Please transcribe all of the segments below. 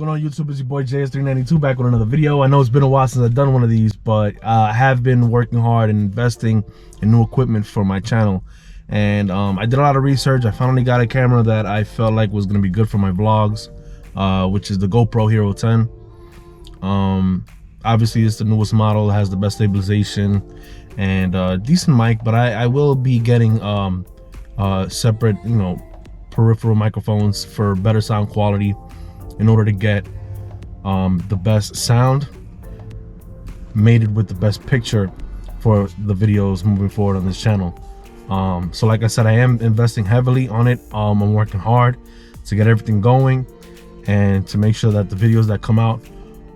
going on YouTube? It's your boy JS392 back with another video. I know it's been a while since I've done one of these, but I have been working hard and investing in new equipment for my channel. And I did a lot of research. I finally got a camera that I felt like was going to be good for my vlogs, which is the GoPro Hero 10. Obviously it's the newest model. It has the best stabilization and decent mic, but I will be getting separate, peripheral microphones for better sound quality in order to get the best sound mated with the best picture for the videos moving forward on this channel. So like I said, I am investing heavily on it. I'm working hard to get everything going and to make sure that the videos that come out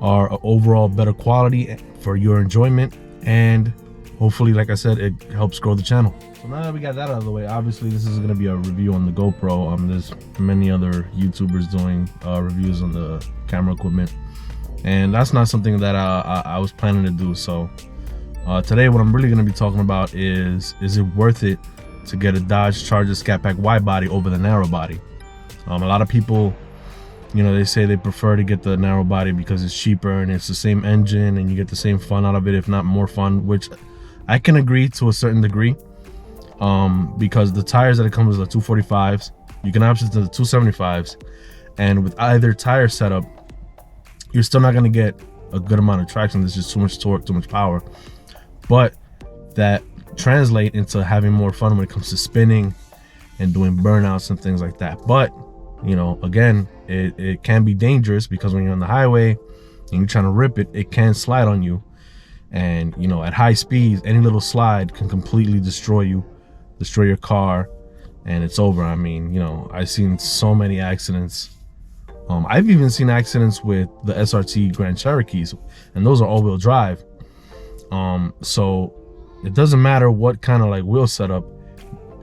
are overall better quality for your enjoyment, and hopefully, like I said, it helps grow the channel. So now that we got that out of the way, obviously this is going to be a review on the GoPro. There's many other YouTubers doing reviews on the camera equipment, and that's not something that I was planning to do. So today what I'm really going to be talking about is it worth it to get a Dodge Charger Scat Pack wide body over the narrow body? A lot of people, they say they prefer to get the narrow body because it's cheaper and it's the same engine and you get the same fun out of it, if not more fun, which I can agree to a certain degree, because the tires that it comes with are 245s. You can option to the 275s, and with either tire setup, you're still not going to get a good amount of traction. There's just too much torque, too much power, but that translate into having more fun when it comes to spinning and doing burnouts and things like that. But again, it can be dangerous because when you're on the highway and you're trying to rip it, it can slide on you. And at high speeds, any little slide can completely destroy you, destroy your car, and it's over. I mean, I've seen so many accidents. I've even seen accidents with the SRT Grand Cherokees, and those are all-wheel drive. So it doesn't matter what kind of wheel setup.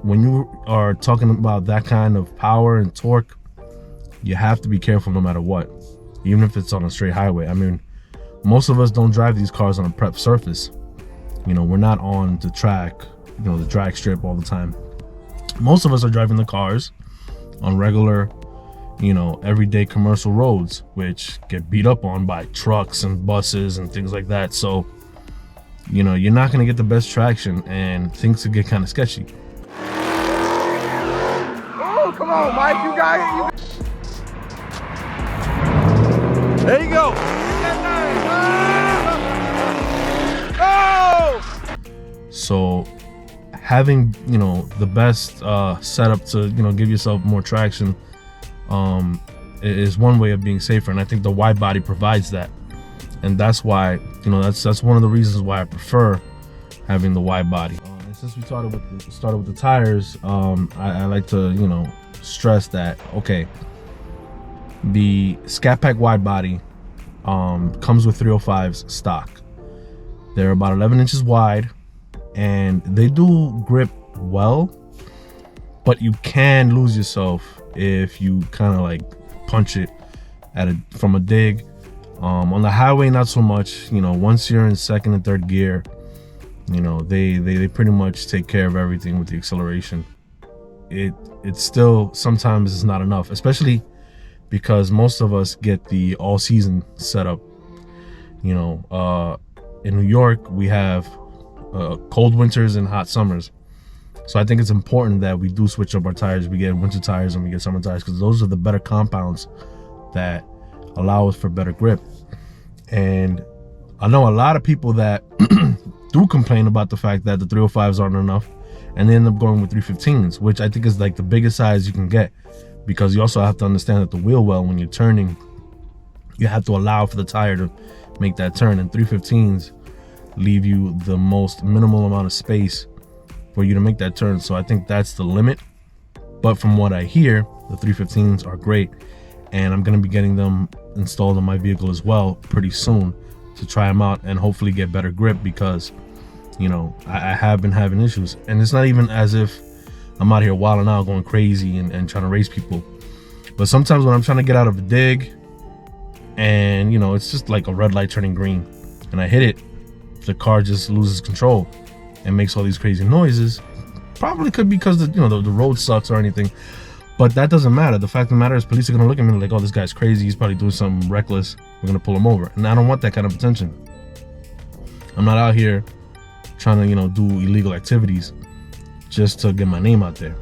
When you are talking about that kind of power and torque, you have to be careful no matter what, even if it's on a straight highway. I mean, most of us don't drive these cars on a prep surface. We're not on the track, the drag strip all the time. Most of us are driving the cars on regular, everyday commercial roads, which get beat up on by trucks and buses and things like that. So, you're not going to get the best traction and things could get kind of sketchy. Oh, come on, Mike, you got it. There you go. So having the best setup to give yourself more traction is one way of being safer, and I think the wide body provides that. And that's why that's one of the reasons why I prefer having the wide body. And since we started with the tires, I like to stress that, okay, the Scat Pack wide body comes with 305s stock. They're about 11 inches wide, and they do grip well, but you can lose yourself if you kind of punch it from a dig. On the highway, not so much. Once you're in second and third gear, they pretty much take care of everything with the acceleration. It still sometimes is not enough, especially because most of us get the all-season setup. In New York, we have cold winters and hot summers. So I think it's important that we do switch up our tires. We get winter tires and we get summer tires, because those are the better compounds that allow us for better grip. And I know a lot of people that do complain about the fact that the 305s aren't enough, and they end up going with 315s, which I think is the biggest size you can get, because you also have to understand that the wheel well, when you're turning, you have to allow for the tire to make that turn, and 315s leave you the most minimal amount of space for you to make that turn. So I think that's the limit. But from what I hear, the 315s are great, and I'm going to be getting them installed on my vehicle as well pretty soon to try them out and hopefully get better grip, because I have been having issues. And it's not even as if I'm out here wilding out, going crazy and trying to race people, but sometimes when I'm trying to get out of a dig and it's just like a red light turning green and I hit it, the car just loses control and makes all these crazy noises. Probably could be because the road sucks or anything, But that doesn't matter. The fact of the matter is police are gonna look at me like, oh, this guy's crazy, he's probably doing something reckless, we're gonna pull him over. And I don't want that kind of attention. I'm not out here trying to, you know, do illegal activities just to get my name out there,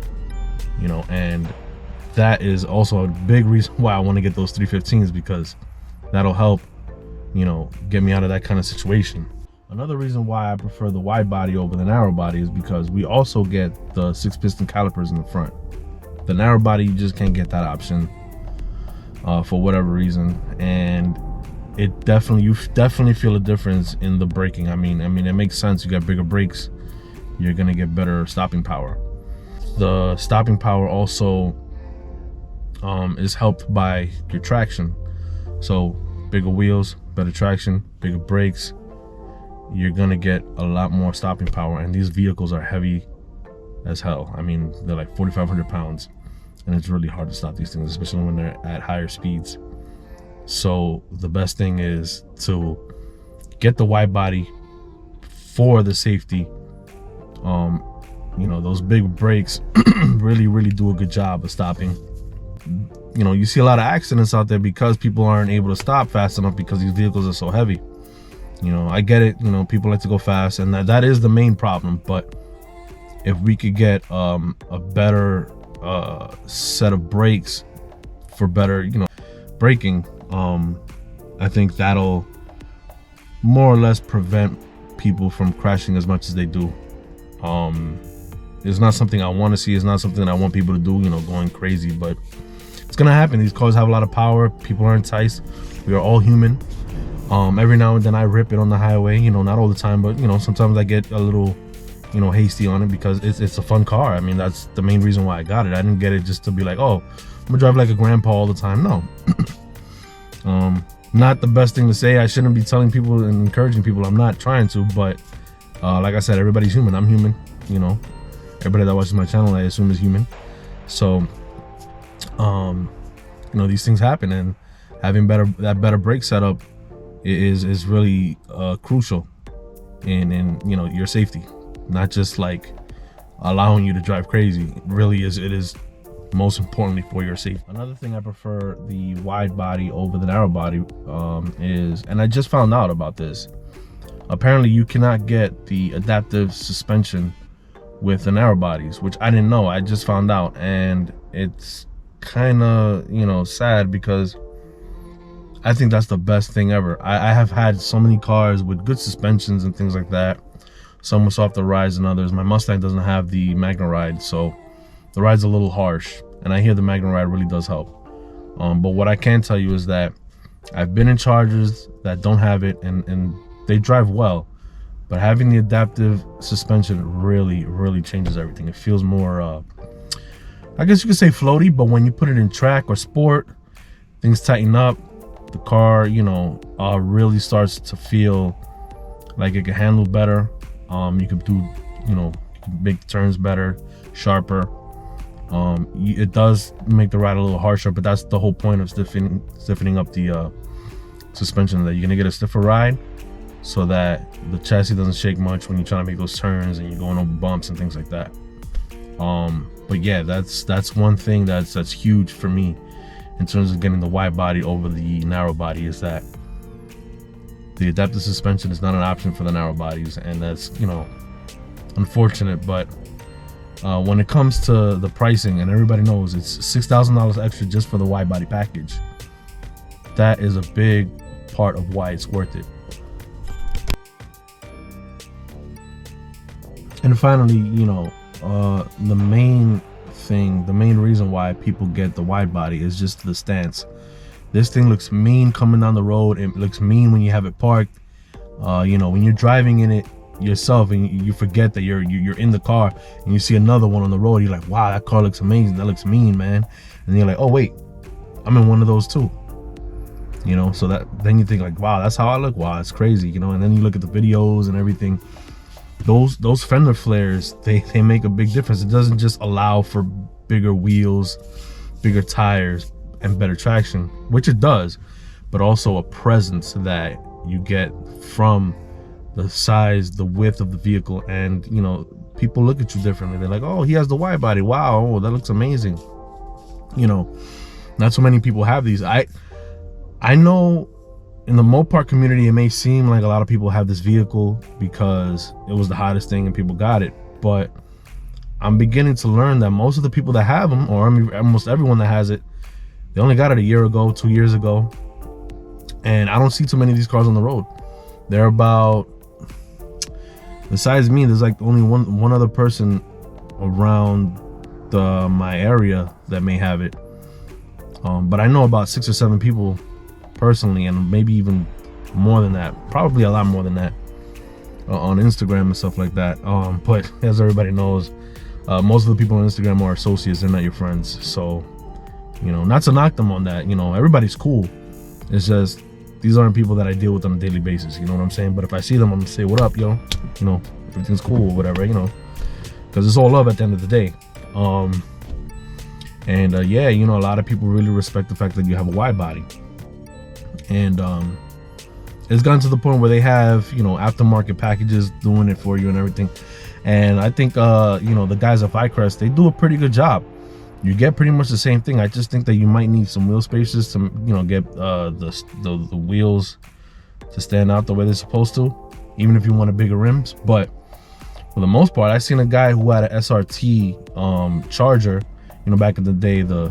you know. And that is also a big reason why I want to get those 315s, because that'll help, you know, get me out of that kind of situation. Another reason why I prefer the wide body over the narrow body is because we also get the 6-piston calipers in the front. The narrow body, you just can't get that option for whatever reason, and you definitely feel a difference in the braking. I mean, it makes sense. You got bigger brakes, you're gonna get better stopping power. The stopping power also is helped by your traction. So bigger wheels, better traction, bigger brakes, you're gonna get a lot more stopping power. And these vehicles are heavy as hell. I mean, they're like 4,500 pounds, and it's really hard to stop these things, especially when they're at higher speeds. So the best thing is to get the wide body for the safety. You know, those big brakes really do a good job of stopping. You know, you see a lot of accidents out there because people aren't able to stop fast enough because these vehicles are so heavy. You know, I get it, you know, people like to go fast, and that is the main problem. But if we could get a better set of brakes for better, you know, braking, I think that'll more or less prevent people from crashing as much as they do. It's not something I want to see. It's not something I want people to do, you know, going crazy, but it's gonna happen. These cars have a lot of power. People are enticed. We are all human. Every now and then I rip it on the highway, you know, not all the time, but you know, sometimes I get a little, you know, hasty on it because it's a fun car. I mean, that's the main reason why I got it. I didn't get it just to be like, oh, I'm gonna drive like a grandpa all the time. No. Not the best thing to say. I shouldn't be telling people and encouraging people. I'm not trying to, but like I said, everybody's human. I'm human, you know. Everybody that watches my channel, I assume, is human. So you know, these things happen, and having that better brake setup is really crucial in you know, your safety. Not just like allowing you to drive crazy. It really is. It is most importantly for your safety. Another thing I prefer the wide body over the narrow body is, and I just found out about this, apparently you cannot get the adaptive suspension with the narrow bodies, which I didn't know. I just found out, and it's kind of, you know, sad, because I think that's the best thing ever. I have had so many cars with good suspensions and things like that. Some with softer rides than others. My Mustang doesn't have the Magna Ride, so the ride's a little harsh, and I hear the Magna Ride really does help. But what I can tell you is that I've been in Chargers that don't have it, and they drive well, but having the adaptive suspension really changes everything. It feels more, I guess you could say floaty, but when you put it in track or sport, things tighten up. The car, you know, really starts to feel like it can handle better. You can do, you know, make turns better, sharper. It does make the ride a little harsher, but that's the whole point of stiffening up the suspension, that you're gonna get a stiffer ride so that the chassis doesn't shake much when you're trying to make those turns and you're going over bumps and things like that. But yeah, that's one thing that's huge for me in terms of getting the wide body over the narrow body, is that the adaptive suspension is not an option for the narrow bodies, and that's, you know, unfortunate. But when it comes to the pricing, and everybody knows it's $6,000 extra just for the wide body package, that is a big part of why it's worth it. And finally, you know, the main reason why people get the wide body is just the stance. This thing looks mean coming down the road. It looks mean when you have it parked. You know, when you're driving in it yourself and you forget that you're in the car and you see another one on the road, you're like, wow, that car looks amazing, that looks mean, man. And you're like, oh wait, I'm in one of those too. You know, so then you think like, wow, that's how I look. Wow, that's crazy, you know. And then you look at the videos and everything. Those fender flares, they make a big difference. It doesn't just allow for bigger wheels, bigger tires, and better traction, which it does, but also a presence that you get from the size, the width of the vehicle. And you know, people look at you differently. They're like, oh, he has the wide body, wow, that looks amazing. you know, not so many people have these. I know in the Mopar community, it may seem like a lot of people have this vehicle because it was the hottest thing and people got it, but I'm beginning to learn that most of the people that have them, or I mean, almost everyone that has it, they only got it a year ago, 2 years ago, and I don't see too many of these cars on the road. They're about, besides me, there's like only one other person around my area that may have it, but I know about 6 or 7 people personally, and maybe even more than that, probably a lot more than that, on Instagram and stuff like that. But as everybody knows, most of the people on Instagram are associates, they're not your friends. So, you know, not to knock them on that, you know, everybody's cool. It's just these aren't people that I deal with on a daily basis, you know what I'm saying? But if I see them, I'm gonna say, what up, yo? You know, everything's cool or whatever, you know, because it's all love at the end of the day. Yeah, you know, a lot of people really respect the fact that you have a wide body. And it's gotten to the point where they have, you know, aftermarket packages doing it for you and everything. And I think, you know, the guys at Vicrest, they do a pretty good job. You get pretty much the same thing. I just think that you might need some wheel spacers to, you know, get the wheels to stand out the way they're supposed to, even if you want a bigger rims. But for the most part, I seen a guy who had an SRT Charger. You know, back in the day, the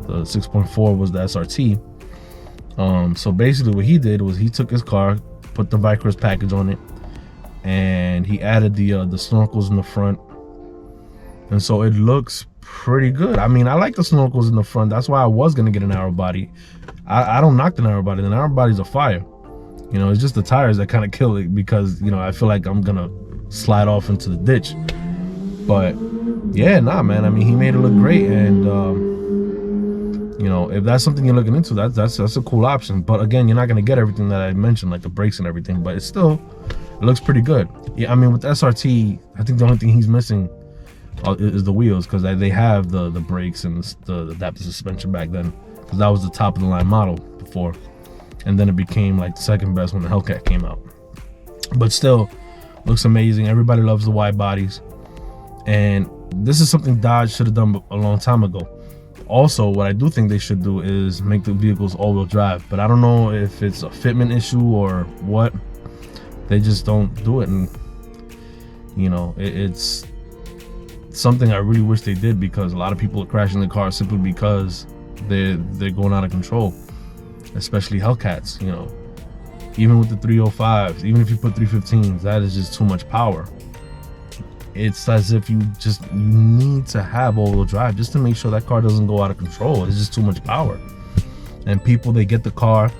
6.4 was the SRT. So basically what he did was he took his car, put the Vicrest package on it, and he added the snorkels in the front, and so it looks pretty good. I mean, I like the snorkels in the front. That's why I was gonna get a narrow body. I don't knock the narrow body. The narrow body's a fire. You know, it's just the tires that kind of kill it, because, you know, I feel like I'm gonna slide off into the ditch. But yeah, nah, man, I mean, he made it look great. And you know, if that's something you're looking into, that's a cool option. But again, you're not gonna get everything that I mentioned, like the brakes and everything, but it looks pretty good. Yeah, I mean, with the SRT, I think the only thing he's missing is the wheels, because they have the brakes and the adaptive suspension back then, because that was the top of the line model before, and then it became like the second best when the Hellcat came out. But still, looks amazing. Everybody loves the wide bodies, and this is something Dodge should have done a long time ago. Also, what I do think they should do is make the vehicles all-wheel drive, but I don't know if it's a fitment issue or what. They just don't do it, and you know, it's something I really wish they did, because a lot of people are crashing their cars simply because they're going out of control, especially Hellcats. You know, even with the 305s, even if you put 315s, that is just too much power. It's as if you need to have all-wheel drive just to make sure that car doesn't go out of control. It's just too much power. And people, they get the car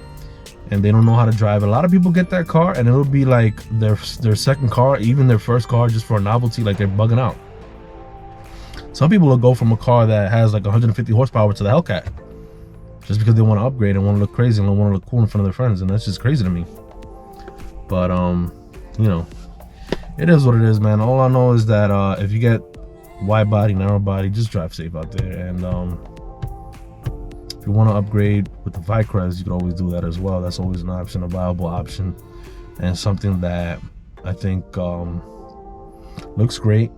and they don't know how to drive. A lot of people get that car and it'll be like their second car, even their first car, just for a novelty, like they're bugging out. Some people will go from a car that has like 150 horsepower to the Hellcat just because they want to upgrade and want to look crazy and want to look cool in front of their friends, and that's just crazy to me. But you know, it is what it is, man. All I know is that if you get wide body, narrow body, just drive safe out there. And if you want to upgrade with the Vicrest, you can always do that as well. That's always an option, a viable option, and something that I think looks great.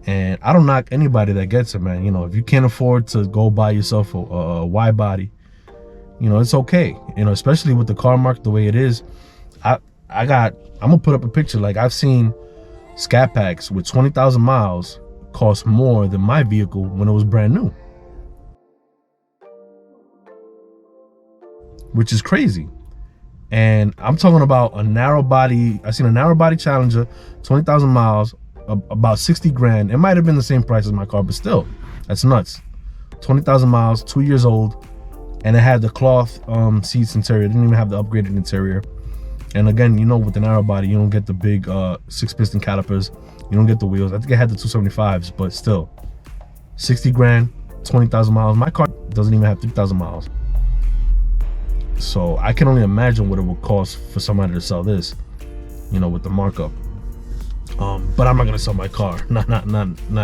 And I don't knock anybody that gets it, man. You know, if you can't afford to go buy yourself a wide body, you know, it's okay. You know, especially with the car market the way it is. I'm gonna put up a picture. Like, I've seen Scat Packs with 20,000 miles cost more than my vehicle when it was brand new, which is crazy. And I'm talking about a narrow body. I seen a narrow body Challenger, 20,000 miles, about 60 grand. It might have been the same price as my car, but still, that's nuts. 20,000 miles, 2 years old, and it had the cloth seats interior. It didn't even have the upgraded interior. And again, you know, with the narrow body, you don't get the big 6-piston calipers. You don't get the wheels. I think I had the 275s, but still, 60 grand, 20,000 miles. My car doesn't even have 3,000 miles. So I can only imagine what it would cost for somebody to sell this, you know, with the markup. But I'm not gonna sell my car, not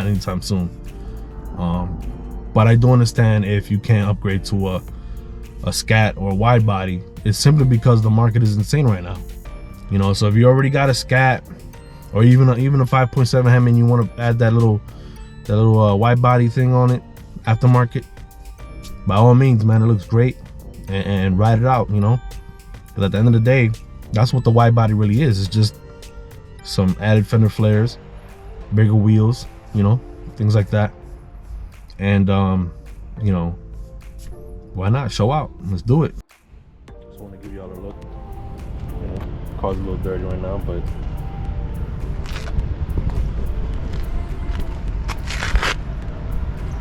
anytime soon. But I do understand if you can't upgrade to a Scat or a wide body. It's simply because the market is insane right now. You know, so if you already got a Scat or even a 5.7 Hemi and you want to add that little wide body thing on it, aftermarket, by all means, man, it looks great, and ride it out, you know. Because at the end of the day, that's what the wide body really is. It's just some added fender flares, bigger wheels, you know, things like that. And you know, why not show out? Let's do it. Just want to give y'all a look. You know, car's a little dirty right now, but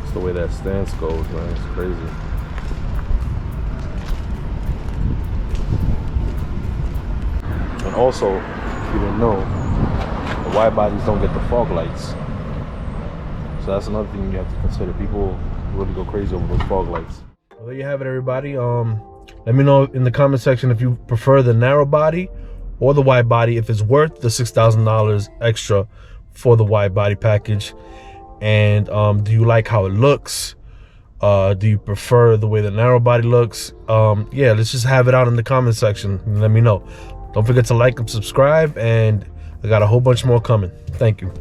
it's the way that stance goes, man. It's crazy. And also, if you didn't know, the wide bodies don't get the fog lights. So that's another thing you have to consider. People really go crazy over those fog lights. Well, there you have it, everybody. Let me know in the comment section if you prefer the narrow body or the wide body, if it's worth the $6,000 extra for the wide body package. And do you like how it looks? Do you prefer the way the narrow body looks? Yeah, let's just have it out in the comment section and let me know. Don't forget to like and subscribe, and I got a whole bunch more coming. Thank you.